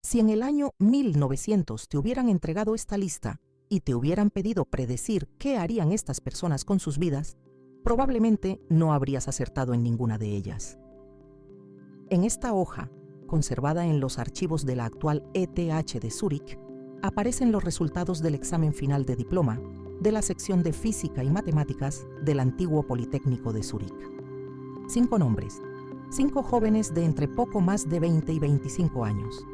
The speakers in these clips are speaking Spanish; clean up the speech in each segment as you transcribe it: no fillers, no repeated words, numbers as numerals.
Si en el año 1900 te hubieran entregado esta lista y te hubieran pedido predecir qué harían estas personas con sus vidas, probablemente no habrías acertado en ninguna de ellas. En esta hoja, conservada en los archivos de la actual ETH de Zúrich, aparecen los resultados del examen final de diploma de la sección de Física y Matemáticas del antiguo Politécnico de Zúrich. 5 nombres, 5 jóvenes de entre poco más de 20 y 25 años,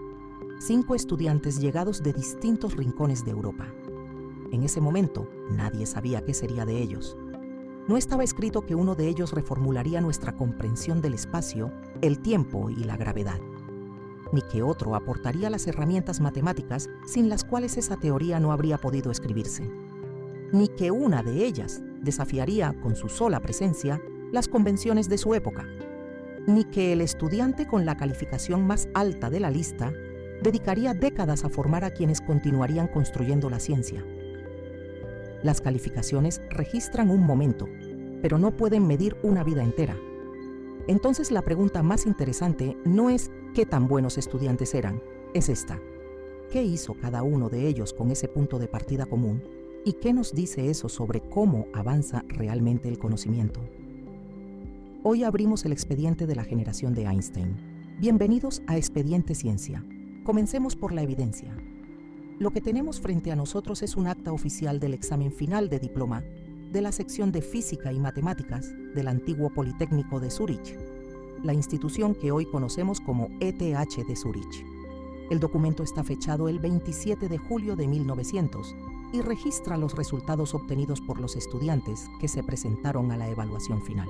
5 estudiantes llegados de distintos rincones de Europa. En ese momento, nadie sabía qué sería de ellos. No estaba escrito que uno de ellos reformularía nuestra comprensión del espacio, el tiempo y la gravedad, ni que otro aportaría las herramientas matemáticas sin las cuales esa teoría no habría podido escribirse, ni que una de ellas desafiaría con su sola presencia las convenciones de su época, ni que el estudiante con la calificación más alta de la lista dedicaría décadas a formar a quienes continuarían construyendo la ciencia. Las calificaciones registran un momento, pero no pueden medir una vida entera. Entonces la pregunta más interesante no es qué tan buenos estudiantes eran, es esta: ¿qué hizo cada uno de ellos con ese punto de partida común? ¿Y qué nos dice eso sobre cómo avanza realmente el conocimiento? Hoy abrimos el expediente de la generación de Einstein. Bienvenidos a Expediente Ciencia. Comencemos por la evidencia. Lo que tenemos frente a nosotros es un acta oficial del examen final de diploma de la sección de Física y Matemáticas del antiguo Politécnico de Zúrich, la institución que hoy conocemos como ETH de Zúrich. El documento está fechado el 27 de julio de 1900 y registra los resultados obtenidos por los estudiantes que se presentaron a la evaluación final.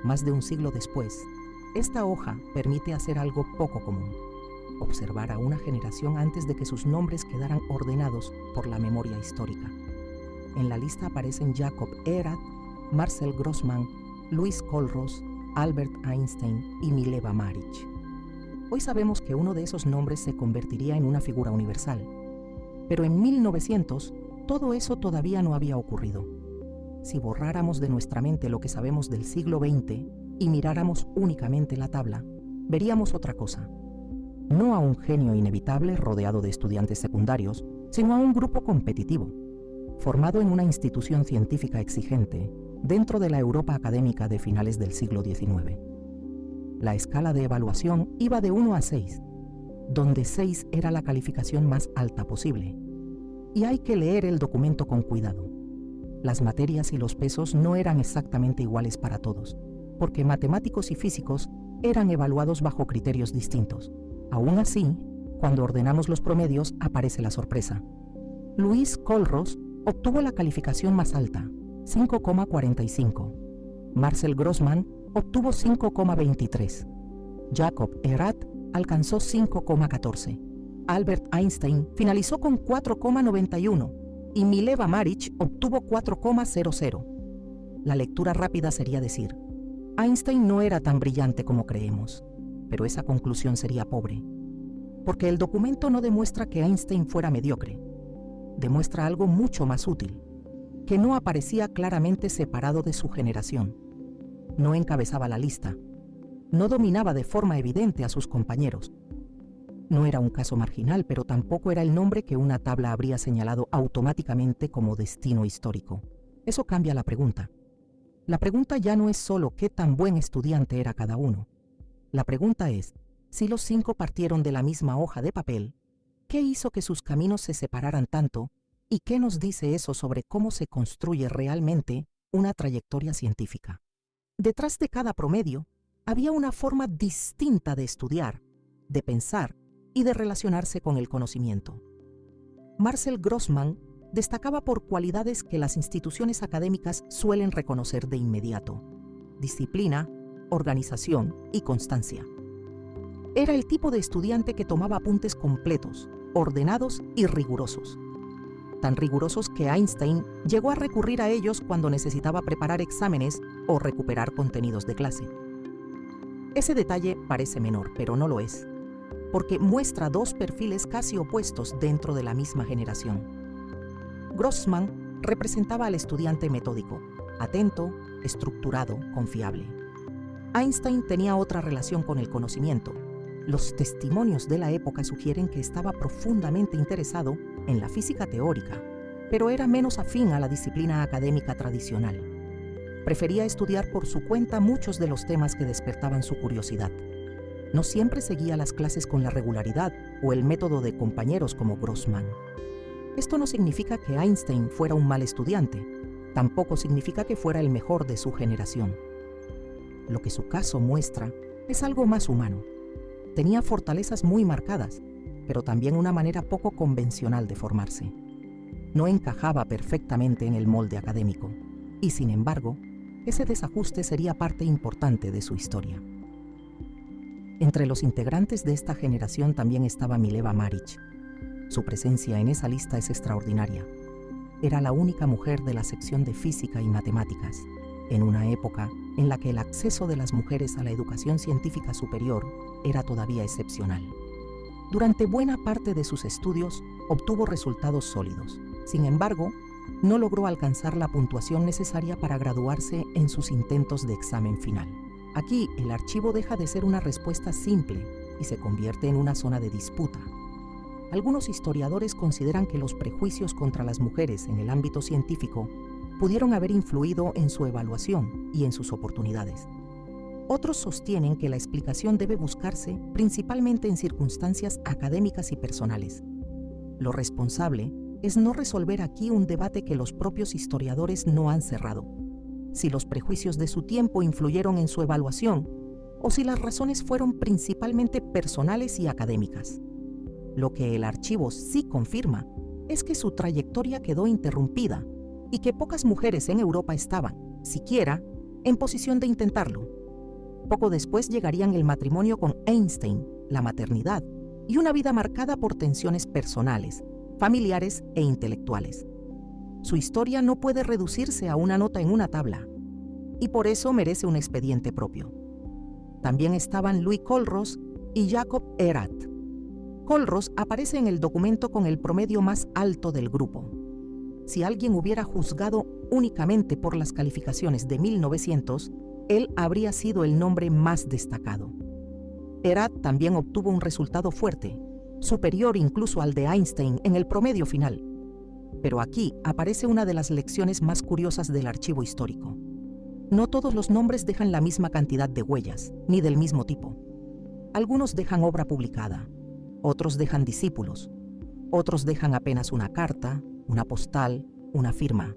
Más de un siglo después, esta hoja permite hacer algo poco común: observar a una generación antes de que sus nombres quedaran ordenados por la memoria histórica. En la lista aparecen Jakob Earath, Marcel Grossmann, Louis Kohlrausch, Albert Einstein y Mileva Maric. Hoy sabemos que uno de esos nombres se convertiría en una figura universal, pero en 1900 todo eso todavía no había ocurrido. Si borráramos de nuestra mente lo que sabemos del siglo XX y miráramos únicamente la tabla, veríamos otra cosa. No a un genio inevitable rodeado de estudiantes secundarios, sino a un grupo competitivo, formado en una institución científica exigente dentro de la Europa académica de finales del siglo XIX. La escala de evaluación iba de 1 a 6, donde 6 era la calificación más alta posible. Y hay que leer el documento con cuidado. Las materias y los pesos no eran exactamente iguales para todos, porque matemáticos y físicos eran evaluados bajo criterios distintos. Aún así, cuando ordenamos los promedios, aparece la sorpresa. Louis Kohlrausch obtuvo la calificación más alta, 5,45. Marcel Grossmann obtuvo 5,23. Jakob Earath alcanzó 5,14. Albert Einstein finalizó con 4,91 y Mileva Maric obtuvo 4,00. La lectura rápida sería decir: Einstein no era tan brillante como creemos, pero esa conclusión sería pobre, porque el documento no demuestra que Einstein fuera mediocre. Demuestra algo mucho más útil, que no aparecía claramente separado de su generación. No encabezaba la lista, no dominaba de forma evidente a sus compañeros. No era un caso marginal, pero tampoco era el nombre que una tabla habría señalado automáticamente como destino histórico. Eso cambia la pregunta. La pregunta ya no es solo qué tan buen estudiante era cada uno. La pregunta es, si los 5 partieron de la misma hoja de papel, ¿qué hizo que sus caminos se separaran tanto? ¿Y qué nos dice eso sobre cómo se construye realmente una trayectoria científica? Detrás de cada promedio había una forma distinta de estudiar, de pensar y de relacionarse con el conocimiento. Marcel Grossmann destacaba por cualidades que las instituciones académicas suelen reconocer de inmediato: disciplina, organización y constancia. Era el tipo de estudiante que tomaba apuntes completos, ordenados y rigurosos. Tan rigurosos que Einstein llegó a recurrir a ellos cuando necesitaba preparar exámenes o recuperar contenidos de clase. Ese detalle parece menor, pero no lo es, porque muestra 2 perfiles casi opuestos dentro de la misma generación. Grossmann representaba al estudiante metódico, atento, estructurado, confiable. Einstein tenía otra relación con el conocimiento, Los testimonios de la época sugieren que estaba profundamente interesado en la física teórica, pero era menos afín a la disciplina académica tradicional. Prefería estudiar por su cuenta muchos de los temas que despertaban su curiosidad. No siempre seguía las clases con la regularidad o el método de compañeros como Grossman. Esto no significa que Einstein fuera un mal estudiante, tampoco significa que fuera el mejor de su generación. Lo que su caso muestra es algo más humano. Tenía fortalezas muy marcadas, pero también una manera poco convencional de formarse. No encajaba perfectamente en el molde académico, y sin embargo, ese desajuste sería parte importante de su historia. Entre los integrantes de esta generación también estaba Mileva Maric. Su presencia en esa lista es extraordinaria. Era la única mujer de la sección de física y matemáticas, en una época en la que el acceso de las mujeres a la educación científica superior era todavía excepcional. Durante buena parte de sus estudios obtuvo resultados sólidos. Sin embargo, no logró alcanzar la puntuación necesaria para graduarse en sus intentos de examen final. Aquí, el archivo deja de ser una respuesta simple y se convierte en una zona de disputa. Algunos historiadores consideran que los prejuicios contra las mujeres en el ámbito científico pudieron haber influido en su evaluación y en sus oportunidades. Otros sostienen que la explicación debe buscarse principalmente en circunstancias académicas y personales. Lo responsable es no resolver aquí un debate que los propios historiadores no han cerrado: si los prejuicios de su tiempo influyeron en su evaluación o si las razones fueron principalmente personales y académicas. Lo que el archivo sí confirma es que su trayectoria quedó interrumpida y que pocas mujeres en Europa estaban, siquiera, en posición de intentarlo. Poco después llegarían el matrimonio con Einstein, la maternidad y una vida marcada por tensiones personales, familiares e intelectuales. Su historia no puede reducirse a una nota en una tabla, y por eso merece un expediente propio. También estaban Louis Colrose y Jacob Erat. Colrose aparece en el documento con el promedio más alto del grupo. Si alguien hubiera juzgado únicamente por las calificaciones de 1900, él habría sido el nombre más destacado. Erat también obtuvo un resultado fuerte, superior incluso al de Einstein en el promedio final. Pero aquí aparece una de las lecciones más curiosas del archivo histórico. No todos los nombres dejan la misma cantidad de huellas, ni del mismo tipo. Algunos dejan obra publicada, otros dejan discípulos, otros dejan apenas una carta, una postal, una firma.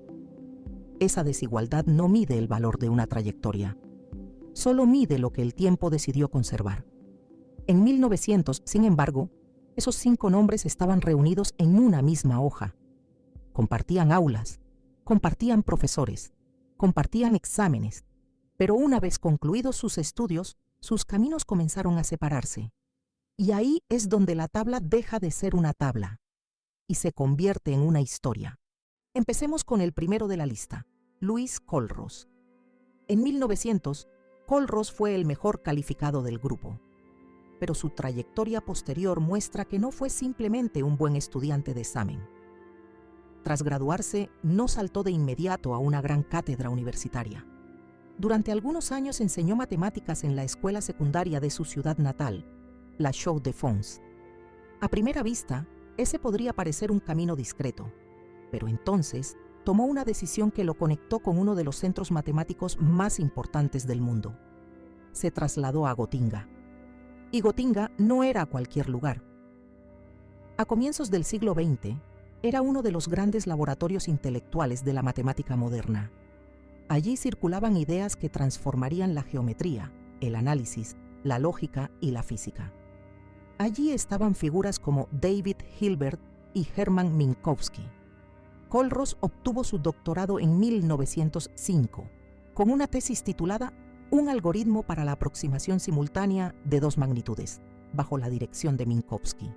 Esa desigualdad no mide el valor de una trayectoria, solo mide lo que el tiempo decidió conservar. En 1900, sin embargo, esos 5 nombres estaban reunidos en una misma hoja. Compartían aulas, compartían profesores, compartían exámenes, pero una vez concluidos sus estudios, sus caminos comenzaron a separarse. Y ahí es donde la tabla deja de ser una tabla y se convierte en una historia. Empecemos con el primero de la lista, Louis Colrose. En 1900, Colrose fue el mejor calificado del grupo, pero su trayectoria posterior muestra que no fue simplemente un buen estudiante de examen. Tras graduarse, no saltó de inmediato a una gran cátedra universitaria. Durante algunos años enseñó matemáticas en la escuela secundaria de su ciudad natal, la Chaux de Fonds. A primera vista, ese podría parecer un camino discreto, pero entonces tomó una decisión que lo conectó con uno de los centros matemáticos más importantes del mundo. Se trasladó a Gotinga. Y Gotinga no era cualquier lugar. A comienzos del siglo XX, era uno de los grandes laboratorios intelectuales de la matemática moderna. Allí circulaban ideas que transformarían la geometría, el análisis, la lógica y la física. Allí estaban figuras como David Hilbert y Hermann Minkowski. Colrose obtuvo su doctorado en 1905, con una tesis titulada Un algoritmo para la aproximación simultánea de 2 magnitudes, bajo la dirección de Minkowski.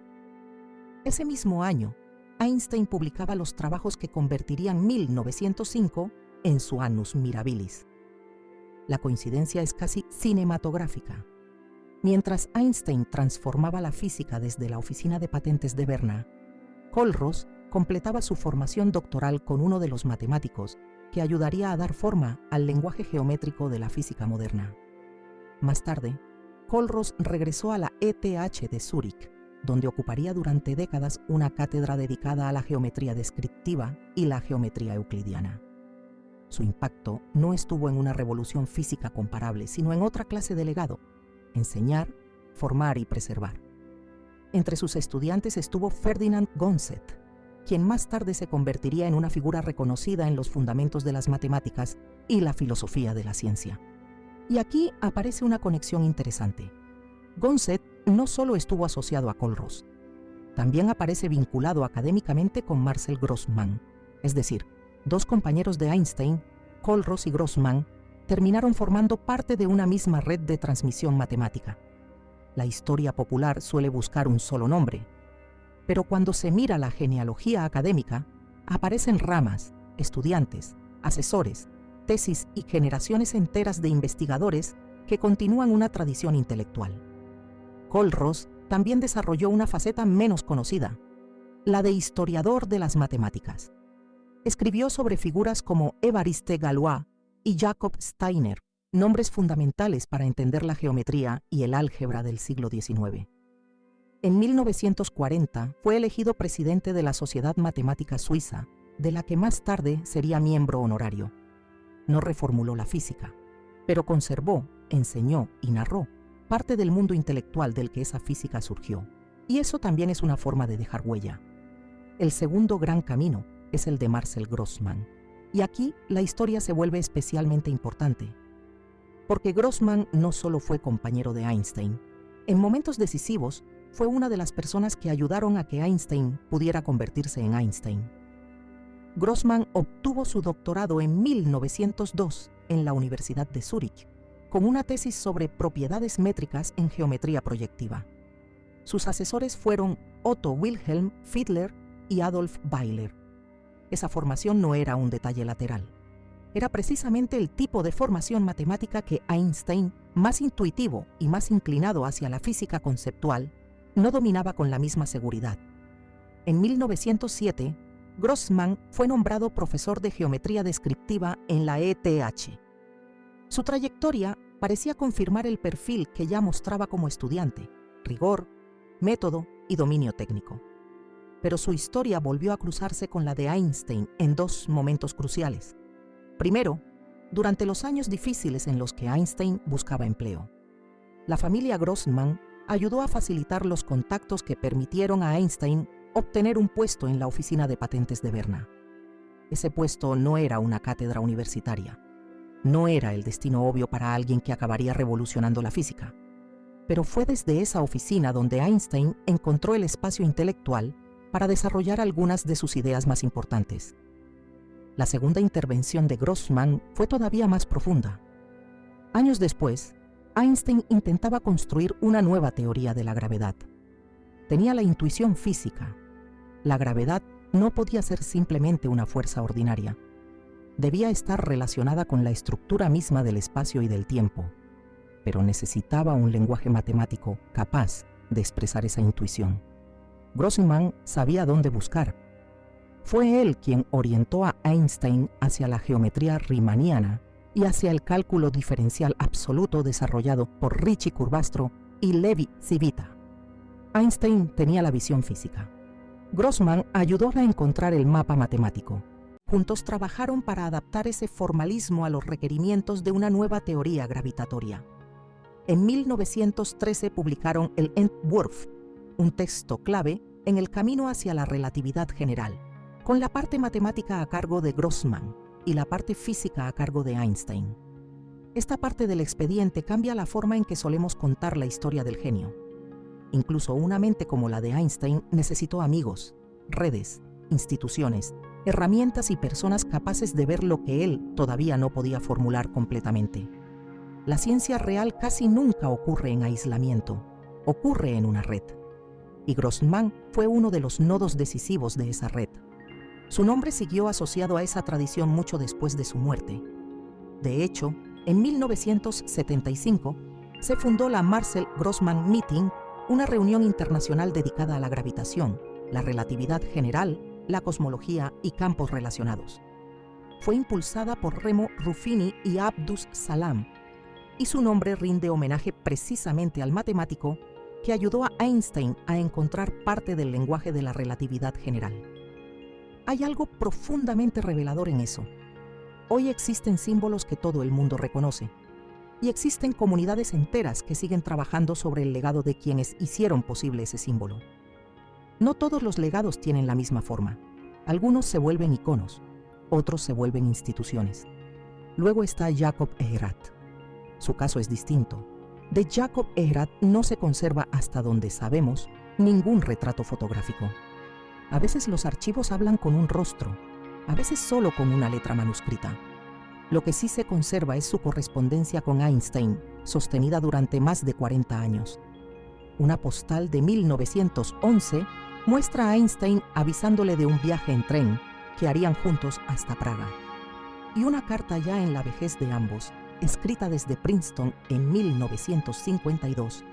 Ese mismo año, Einstein publicaba los trabajos que convertirían 1905 en su annus mirabilis. La coincidencia es casi cinematográfica. Mientras Einstein transformaba la física desde la oficina de patentes de Berna, Colrose completaba su formación doctoral con uno de los matemáticos que ayudaría a dar forma al lenguaje geométrico de la física moderna. Más tarde, Kohlrausch regresó a la ETH de Zúrich, donde ocuparía durante décadas una cátedra dedicada a la geometría descriptiva y la geometría euclidiana. Su impacto no estuvo en una revolución física comparable, sino en otra clase de legado: enseñar, formar y preservar. Entre sus estudiantes estuvo Ferdinand Gonset, quien más tarde se convertiría en una figura reconocida en los fundamentos de las matemáticas y la filosofía de la ciencia. Y aquí aparece una conexión interesante. Gonset no solo estuvo asociado a Kohlrausch, también aparece vinculado académicamente con Marcel Grossmann, es decir, dos compañeros de Einstein, Kohlrausch y Grossmann, terminaron formando parte de una misma red de transmisión matemática. La historia popular suele buscar un solo nombre, pero cuando se mira la genealogía académica, aparecen ramas, estudiantes, asesores, tesis y generaciones enteras de investigadores que continúan una tradición intelectual. Kohlrausch también desarrolló una faceta menos conocida, la de historiador de las matemáticas. Escribió sobre figuras como Évariste Galois y Jakob Steiner, nombres fundamentales para entender la geometría y el álgebra del siglo XIX. En 1940 fue elegido presidente de la Sociedad Matemática Suiza, de la que más tarde sería miembro honorario. No reformuló la física, pero conservó, enseñó y narró parte del mundo intelectual del que esa física surgió. Y eso también es una forma de dejar huella. El segundo gran camino es el de Marcel Grossmann. Y aquí la historia se vuelve especialmente importante, porque Grossmann no solo fue compañero de Einstein, en momentos decisivos fue una de las personas que ayudaron a que Einstein pudiera convertirse en Einstein. Grossmann obtuvo su doctorado en 1902 en la Universidad de Zúrich, con una tesis sobre propiedades métricas en geometría proyectiva. Sus asesores fueron Otto Wilhelm Fiedler y Adolf Weiler. Esa formación no era un detalle lateral. Era precisamente el tipo de formación matemática que Einstein, más intuitivo y más inclinado hacia la física conceptual, no dominaba con la misma seguridad. En 1907, Grossmann fue nombrado profesor de geometría descriptiva en la ETH. Su trayectoria parecía confirmar el perfil que ya mostraba como estudiante: rigor, método y dominio técnico. Pero su historia volvió a cruzarse con la de Einstein en dos momentos cruciales. Primero, durante los años difíciles en los que Einstein buscaba empleo. La familia Grossmann ayudó a facilitar los contactos que permitieron a Einstein obtener un puesto en la oficina de patentes de Berna. Ese puesto no era una cátedra universitaria. No era el destino obvio para alguien que acabaría revolucionando la física. Pero fue desde esa oficina donde Einstein encontró el espacio intelectual para desarrollar algunas de sus ideas más importantes. La segunda intervención de Grossmann fue todavía más profunda. Años después, Einstein intentaba construir una nueva teoría de la gravedad. Tenía la intuición física. La gravedad no podía ser simplemente una fuerza ordinaria. Debía estar relacionada con la estructura misma del espacio y del tiempo, pero necesitaba un lenguaje matemático capaz de expresar esa intuición. Grossmann sabía dónde buscar. Fue él quien orientó a Einstein hacia la geometría riemanniana y hacia el cálculo diferencial absoluto desarrollado por Ricci-Curbastro y Levi-Civita. Einstein tenía la visión física. Grossmann ayudó a encontrar el mapa matemático. Juntos trabajaron para adaptar ese formalismo a los requerimientos de una nueva teoría gravitatoria. En 1913 publicaron el Entwurf, un texto clave en el camino hacia la relatividad general, con la parte matemática a cargo de Grossmann y la parte física a cargo de Einstein. Esta parte del expediente cambia la forma en que solemos contar la historia del genio. Incluso una mente como la de Einstein necesitó amigos, redes, instituciones, herramientas y personas capaces de ver lo que él todavía no podía formular completamente. La ciencia real casi nunca ocurre en aislamiento, ocurre en una red. Y Grossmann fue uno de los nodos decisivos de esa red. Su nombre siguió asociado a esa tradición mucho después de su muerte. De hecho, en 1975 se fundó la Marcel Grossmann Meeting, una reunión internacional dedicada a la gravitación, la relatividad general, la cosmología y campos relacionados. Fue impulsada por Remo Ruffini y Abdus Salam. y su nombre rinde homenaje precisamente al matemático que ayudó a Einstein a encontrar parte del lenguaje de la relatividad general. Hay algo profundamente revelador en eso. Hoy existen símbolos que todo el mundo reconoce, y existen comunidades enteras que siguen trabajando sobre el legado de quienes hicieron posible ese símbolo. No todos los legados tienen la misma forma. Algunos se vuelven iconos, otros se vuelven instituciones. Luego está Jacob Egerat. Su caso es distinto. De Jacob Egerat no se conserva, hasta donde sabemos, ningún retrato fotográfico. A veces los archivos hablan con un rostro, a veces solo con una letra manuscrita. Lo que sí se conserva es su correspondencia con Einstein, sostenida durante más de 40 años. Una postal de 1911 muestra a Einstein avisándole de un viaje en tren que harían juntos hasta Praga. Y una carta ya en la vejez de ambos, escrita desde Princeton en 1952,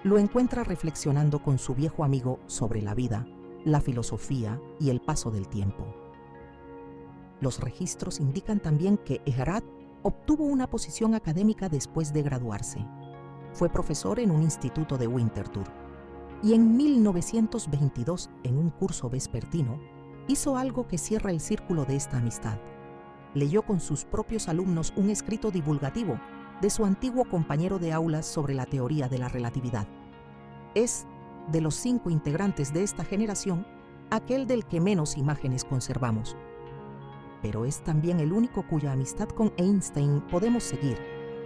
lo encuentra reflexionando con su viejo amigo sobre la vida, la filosofía y el paso del tiempo. Los registros indican también que Egerat obtuvo una posición académica después de graduarse. Fue profesor en un instituto de Winterthur. Y en 1922, en un curso vespertino, hizo algo que cierra el círculo de esta amistad. Leyó con sus propios alumnos un escrito divulgativo de su antiguo compañero de aulas sobre la teoría de la relatividad. Es, de los 5 integrantes de esta generación, aquel del que menos imágenes conservamos. Pero es también el único cuya amistad con Einstein podemos seguir,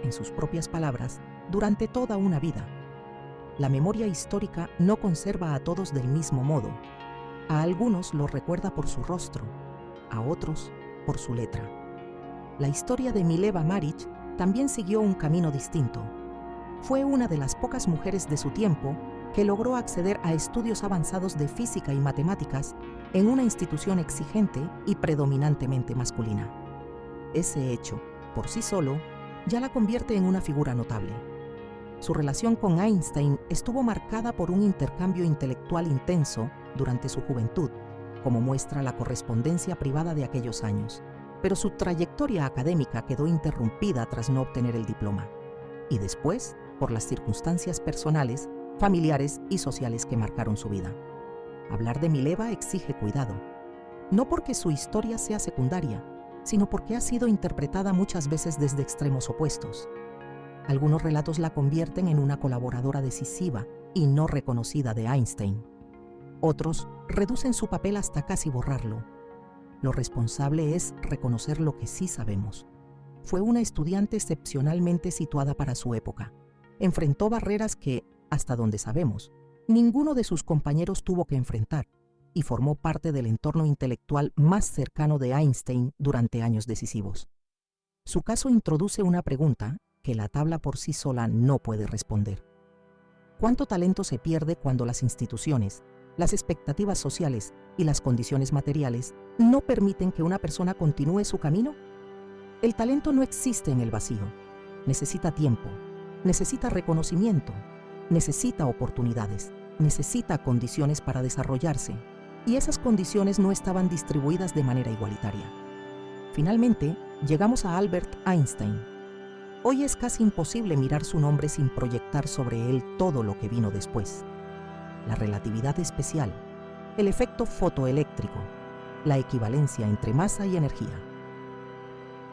en sus propias palabras, durante toda una vida. La memoria histórica no conserva a todos del mismo modo. A algunos los recuerda por su rostro, a otros por su letra. La historia de Mileva Maric también siguió un camino distinto. Fue una de las pocas mujeres de su tiempo que logró acceder a estudios avanzados de física y matemáticas en una institución exigente y predominantemente masculina. Ese hecho, por sí solo, ya la convierte en una figura notable. Su relación con Einstein estuvo marcada por un intercambio intelectual intenso durante su juventud, como muestra la correspondencia privada de aquellos años, pero su trayectoria académica quedó interrumpida tras no obtener el diploma, y después por las circunstancias personales, familiares y sociales que marcaron su vida. Hablar de Mileva exige cuidado, no porque su historia sea secundaria, sino porque ha sido interpretada muchas veces desde extremos opuestos. Algunos relatos la convierten en una colaboradora decisiva y no reconocida de Einstein. Otros reducen su papel hasta casi borrarlo. Lo responsable es reconocer lo que sí sabemos. Fue una estudiante excepcionalmente situada para su época. Enfrentó barreras que, hasta donde sabemos, ninguno de sus compañeros tuvo que enfrentar, y formó parte del entorno intelectual más cercano de Einstein durante años decisivos. Su caso introduce una pregunta que la tabla por sí sola no puede responder. ¿Cuánto talento se pierde cuando las instituciones, las expectativas sociales y las condiciones materiales no permiten que una persona continúe su camino? El talento no existe en el vacío. Necesita tiempo, necesita reconocimiento, necesita oportunidades, necesita condiciones para desarrollarse, y esas condiciones no estaban distribuidas de manera igualitaria. Finalmente, llegamos a Albert Einstein. Hoy es casi imposible mirar su nombre sin proyectar sobre él todo lo que vino después. La relatividad especial, el efecto fotoeléctrico, la equivalencia entre masa y energía.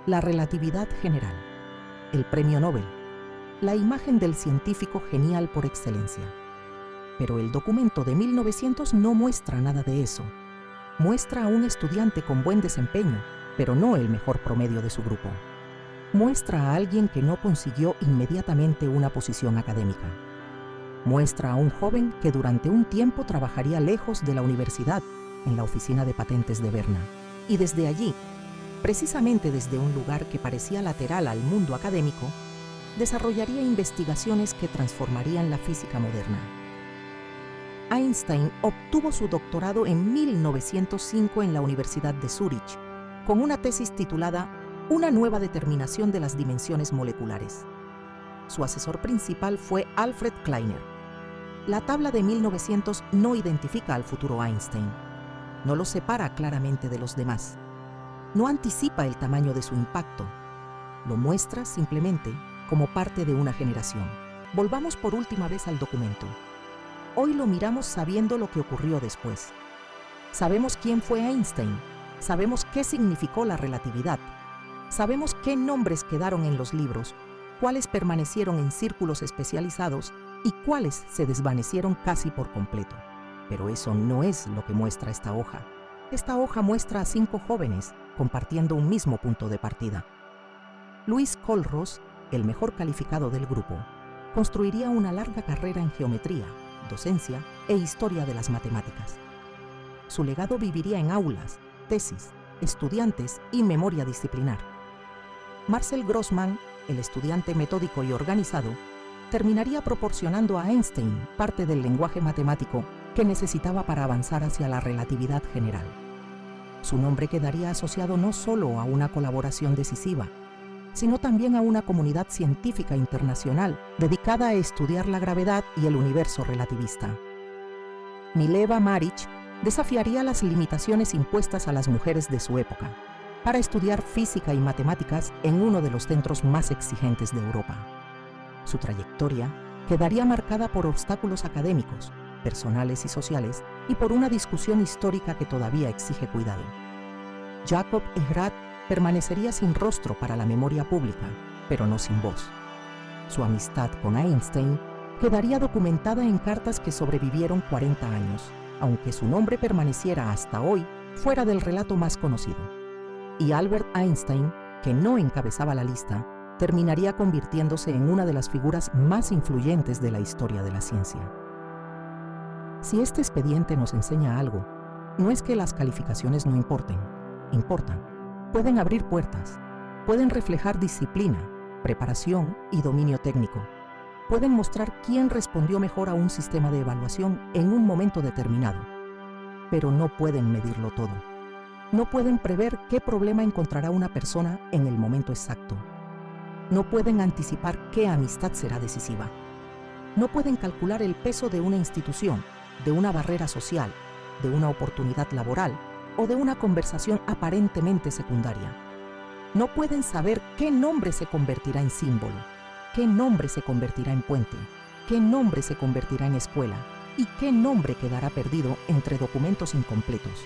La relatividad general, el premio Nobel, la imagen del científico genial por excelencia. Pero el documento de 1900 no muestra nada de eso. Muestra a un estudiante con buen desempeño, pero no el mejor promedio de su grupo. Muestra a alguien que no consiguió inmediatamente una posición académica. Muestra a un joven que durante un tiempo trabajaría lejos de la universidad, en la oficina de patentes de Berna, y desde allí, precisamente desde un lugar que parecía lateral al mundo académico, desarrollaría investigaciones que transformarían la física moderna. Einstein obtuvo su doctorado en 1905 en la Universidad de Zúrich, con una tesis titulada Una nueva determinación de las dimensiones moleculares. Su asesor principal fue Alfred Kleiner. La tabla de 1900 no identifica al futuro Einstein, no lo separa claramente de los demás, no anticipa el tamaño de su impacto, lo muestra simplemente como parte de una generación. Volvamos por última vez al documento. Hoy lo miramos sabiendo lo que ocurrió después. Sabemos quién fue Einstein, sabemos qué significó la relatividad, sabemos qué nombres quedaron en los libros, cuáles permanecieron en círculos especializados y cuáles se desvanecieron casi por completo. Pero eso no es lo que muestra esta hoja. Esta hoja muestra a 5 jóvenes compartiendo un mismo punto de partida. Louis Colrose, el mejor calificado del grupo, construiría una larga carrera en geometría, docencia e historia de las matemáticas. Su legado viviría en aulas, tesis, estudiantes y memoria disciplinar. Marcel Grossmann, el estudiante metódico y organizado, terminaría proporcionando a Einstein parte del lenguaje matemático que necesitaba para avanzar hacia la relatividad general. Su nombre quedaría asociado no solo a una colaboración decisiva, sino también a una comunidad científica internacional dedicada a estudiar la gravedad y el universo relativista. Mileva Marić desafiaría las limitaciones impuestas a las mujeres de su época para estudiar física y matemáticas en uno de los centros más exigentes de Europa. Su trayectoria quedaría marcada por obstáculos académicos, personales y sociales, y por una discusión histórica que todavía exige cuidado. Jacob Eggerath permanecería sin rostro para la memoria pública, pero no sin voz. Su amistad con Einstein quedaría documentada en cartas que sobrevivieron 40 años, aunque su nombre permaneciera hasta hoy fuera del relato más conocido. Y Albert Einstein, que no encabezaba la lista, terminaría convirtiéndose en una de las figuras más influyentes de la historia de la ciencia. Si este expediente nos enseña algo, no es que las calificaciones no importen, importan. Pueden abrir puertas, pueden reflejar disciplina, preparación y dominio técnico. Pueden mostrar quién respondió mejor a un sistema de evaluación en un momento determinado. Pero no pueden medirlo todo. No pueden prever qué problema encontrará una persona en el momento exacto. No pueden anticipar qué amistad será decisiva. No pueden calcular el peso de una institución, de una barrera social, de una oportunidad laboral o de una conversación aparentemente secundaria. No pueden saber qué nombre se convertirá en símbolo, qué nombre se convertirá en puente, qué nombre se convertirá en escuela y qué nombre quedará perdido entre documentos incompletos.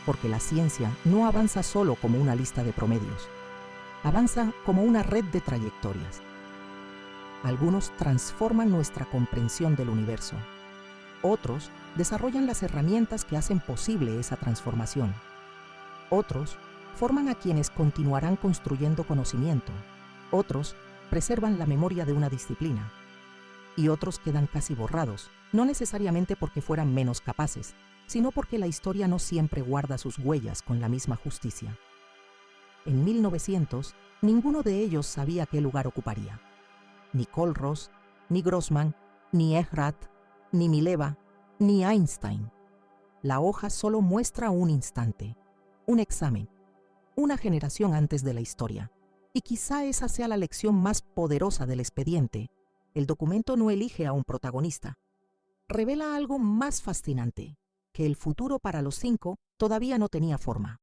Porque la ciencia no avanza solo como una lista de promedios, avanza como una red de trayectorias. Algunos transforman nuestra comprensión del universo. Otros desarrollan las herramientas que hacen posible esa transformación. Otros forman a quienes continuarán construyendo conocimiento. Otros preservan la memoria de una disciplina. Y otros quedan casi borrados, no necesariamente porque fueran menos capaces, sino porque la historia no siempre guarda sus huellas con la misma justicia. En 1900, ninguno de ellos sabía qué lugar ocuparía. Ni Colrose, ni Grossmann, ni Eggerath, ni Mileva, ni Einstein. La hoja solo muestra un instante, un examen, una generación antes de la historia. Y quizá esa sea la lección más poderosa del expediente. El documento no elige a un protagonista. Revela algo más fascinante, que el futuro para los 5 todavía no tenía forma.